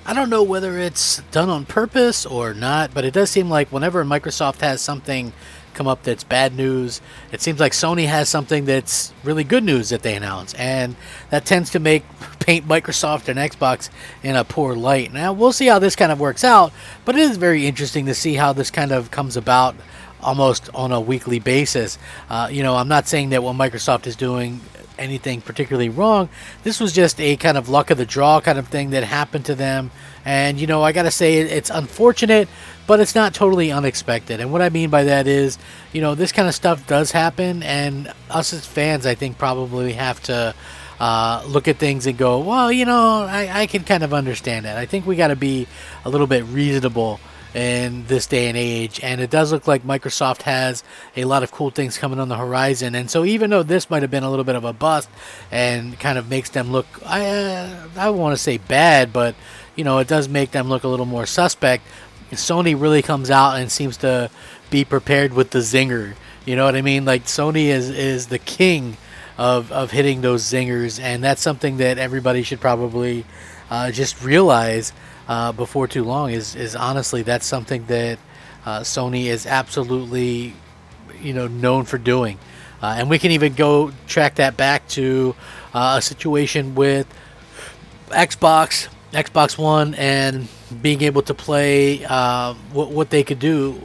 I don't know whether it's done on purpose or not, but it does seem like whenever Microsoft has something come up that's bad news, it seems like Sony has something that's really good news that they announce, and that tends to make paint Microsoft and Xbox in a poor light. Now we'll see how this kind of works out, but it is very interesting to see how this kind of comes about almost on a weekly basis. I'm not saying that what Microsoft is doing anything particularly wrong. This was just a kind of luck of the draw kind of thing that happened to them. And, I got to say it's unfortunate, but it's not totally unexpected. And what I mean by that is, this kind of stuff does happen. And us as fans, I think, probably have to look at things and go, well, I can kind of understand that. I think we got to be a little bit reasonable in this day and age, and it does look like Microsoft has a lot of cool things coming on the horizon. And so even though this might have been a little bit of a bust and kind of makes them look, I want to say bad, but it does make them look a little more suspect. Sony really comes out and seems to be prepared with the zinger. You know what I mean? Like Sony is the king of hitting those zingers, and that's something that everybody should probably just realize before too long. Is honestly, that's something that Sony is absolutely known for doing, and we can even go track that back to a situation with Xbox One, and being able to play what they could do,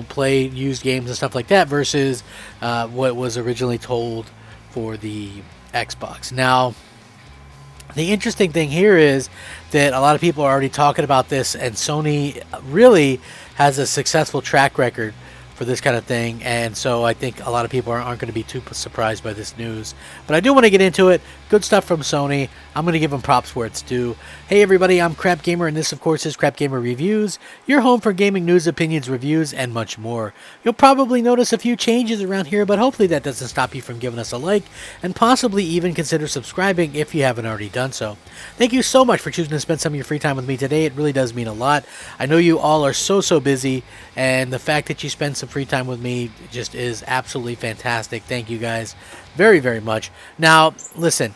play used games and stuff like that, versus what was originally told for the Xbox. Now, the interesting thing here is that a lot of people are already talking about this, and Sony really has a successful track record for this kind of thing, and so I think a lot of people aren't going to be too surprised by this news. But I do want to get into it. Good stuff from Sony. I'm going to give them props where it's due. Hey everybody, I'm Crap Gamer, and this of course is Crap Gamer Reviews, your home for gaming news, opinions, reviews, and much more. You'll probably notice a few changes around here, but hopefully that doesn't stop you from giving us a like, and possibly even consider subscribing if you haven't already done so. Thank you so much for choosing to spend some of your free time with me today. It really does mean a lot. I know you all are so busy, and the fact that you spend some free time with me just is absolutely fantastic. Thank you guys very much. Now, listen,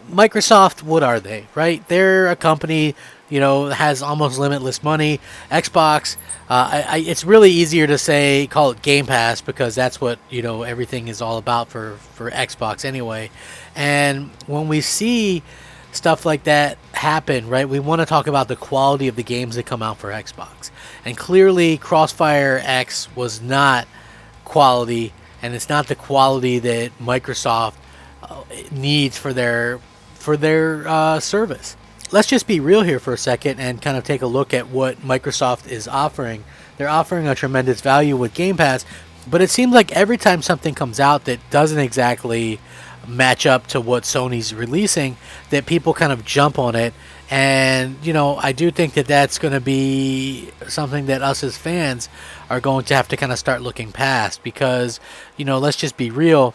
Microsoft, what are they, right? They're a company, has almost limitless money. Xbox, it's really easier to say, call it Game Pass, because that's what, everything is all about for Xbox anyway. And when we see stuff like that happen, right, we want to talk about the quality of the games that come out for Xbox. And clearly, Crossfire X was not quality, and it's not the quality that Microsoft needs for their service. Let's just be real here for a second and kind of take a look at what Microsoft is offering. They're offering a tremendous value with Game Pass, but it seems like every time something comes out that doesn't exactly match up to what Sony's releasing, that people kind of jump on it. And I do think that that's going to be something that us as fans are going to have to kind of start looking past, because let's just be real,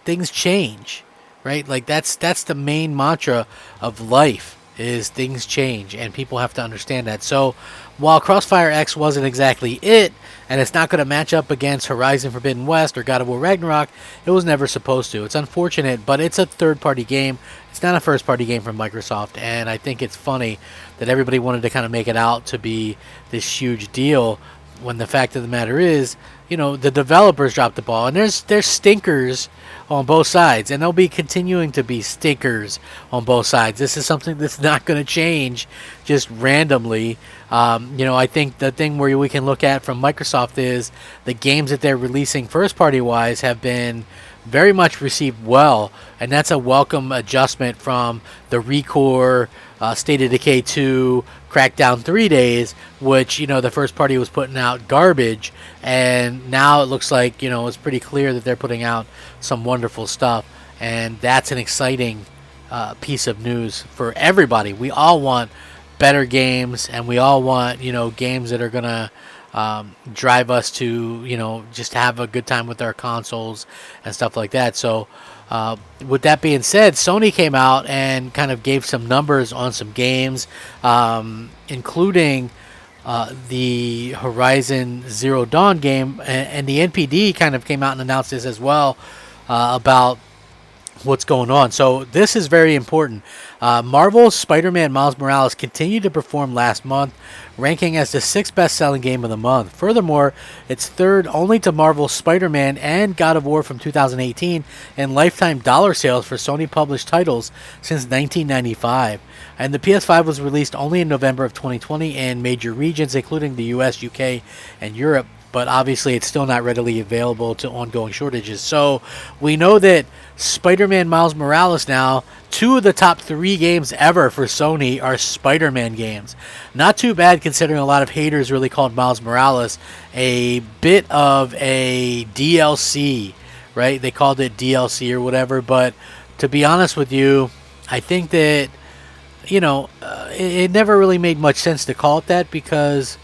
things change, right? Like that's the main mantra of life, is things change, and people have to understand that. So while Crossfire X wasn't exactly it, and it's not going to match up against Horizon Forbidden West or God of War Ragnarok, it was never supposed to. It's unfortunate, but it's a third-party game. It's not a first-party game from Microsoft, and I think it's funny that everybody wanted to kind of make it out to be this huge deal, when the fact of the matter is, the developers dropped the ball, and there's stinkers on both sides, and there'll be continuing to be stinkers on both sides. This is something that's not going to change just randomly. I think the thing where we can look at from Microsoft is the games that they're releasing first-party wise have been very much received well, and that's a welcome adjustment from the ReCore, State of Decay 2, Crackdown 3 days, which the first party was putting out garbage, and now it looks like it's pretty clear that they're putting out some wonderful stuff, and that's an exciting piece of news for everybody. We all want better games, and we all want games that are gonna drive us to just have a good time with our consoles and stuff like that. So with that being said, Sony came out and kind of gave some numbers on some games, including the Horizon Zero Dawn game, and the NPD kind of came out and announced this as well, about what's going on. So this is very important. Marvel's Spider-Man Miles Morales continued to perform last month, ranking as the sixth best-selling game of the month. Furthermore, it's third only to Marvel's Spider-Man and God of War from 2018 in lifetime dollar sales for Sony-published titles since 1995. And the PS5 was released only in November of 2020 in major regions, including the US, UK, and Europe. But obviously it's still not readily available to ongoing shortages. So we know that Spider-Man Miles Morales now, two of the top 3 games ever for Sony are Spider-Man games. Not too bad considering a lot of haters really called Miles Morales a bit of a DLC, right? They called it DLC or whatever, but to be honest with you, I think that, it never really made much sense to call it that because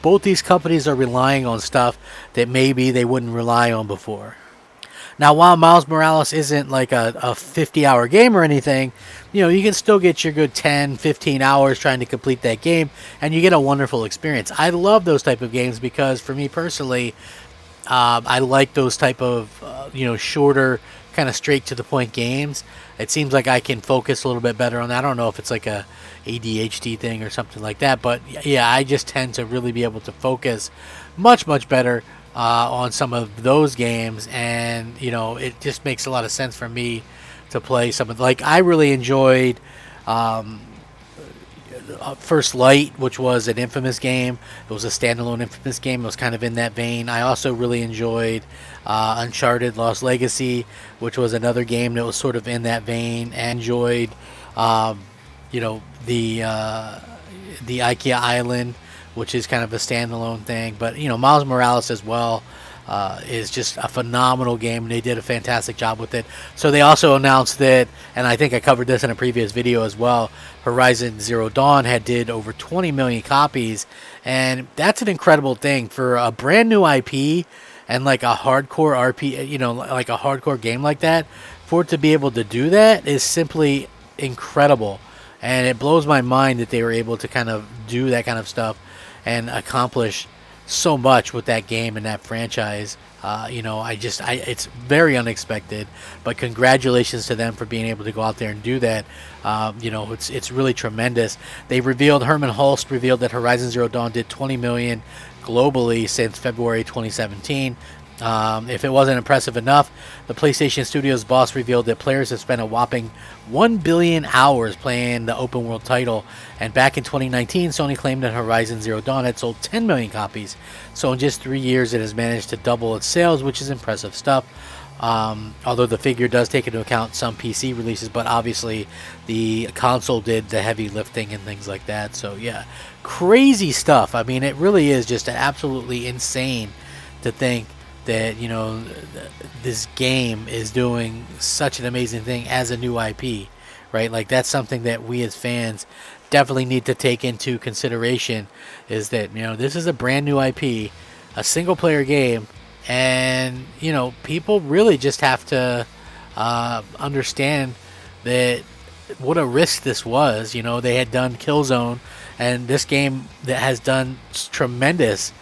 both these companies are relying on stuff that maybe they wouldn't rely on before. Now, while Miles Morales isn't like a 50-hour game or anything, you can still get your good 10, 15 hours trying to complete that game, and you get a wonderful experience. I love those type of games because, for me personally, I like those type of, shorter, kind of straight-to-the-point games. It seems like I can focus a little bit better on that. I don't know if it's like a ADHD thing or something like that, but yeah, I just tend to really be able to focus much better on some of those games, and it just makes a lot of sense for me to play some of, like, I really enjoyed First Light, which was an Infamous game. It was a standalone Infamous game. It was kind of in that vein. I also really enjoyed Uncharted Lost Legacy, which was another game that was sort of in that vein. And enjoyed the IKEA Island, which is kind of a standalone thing. But Miles Morales as well is just a phenomenal game. They did a fantastic job with it. So they also announced that, and I think I covered this in a previous video as well, Horizon Zero Dawn did over 20 million copies, and that's an incredible thing for a brand new IP and like a hardcore RP, like a hardcore game like that. For it to be able to do that is simply incredible, and it blows my mind that they were able to kind of do that kind of stuff and accomplish so much with that game and that franchise. It's very unexpected, but congratulations to them for being able to go out there and do that. It's really tremendous. Herman Hulst revealed that Horizon Zero Dawn did 20 million globally since February 2017. If it wasn't impressive enough, the PlayStation Studios boss revealed that players have spent a whopping 1 billion hours playing the open world title. And back in 2019, Sony claimed that Horizon Zero Dawn had sold 10 million copies. So in just 3 years, it has managed to double its sales, which is impressive stuff. Although the figure does take into account some PC releases, but obviously the console did the heavy lifting and things like that. So yeah, crazy stuff. I mean, it really is just absolutely insane to think that this game is doing such an amazing thing as a new IP, right? Like, that's something that we as fans definitely need to take into consideration, is that this is a brand new IP, a single player game, and people really just have to understand that what a risk this was. They had done Killzone, and this game that has done tremendous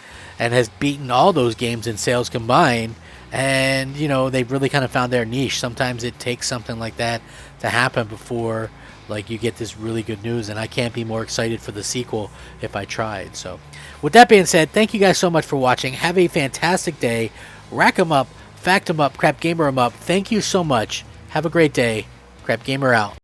and has beaten all those games in sales combined. And, they've really kind of found their niche. Sometimes it takes something like that to happen before, like, you get this really good news. And I can't be more excited for the sequel if I tried. So, with that being said, thank you guys so much for watching. Have a fantastic day. Rack 'em up, fact 'em up, Crap Gamer 'em up. Thank you so much. Have a great day. Crap Gamer out.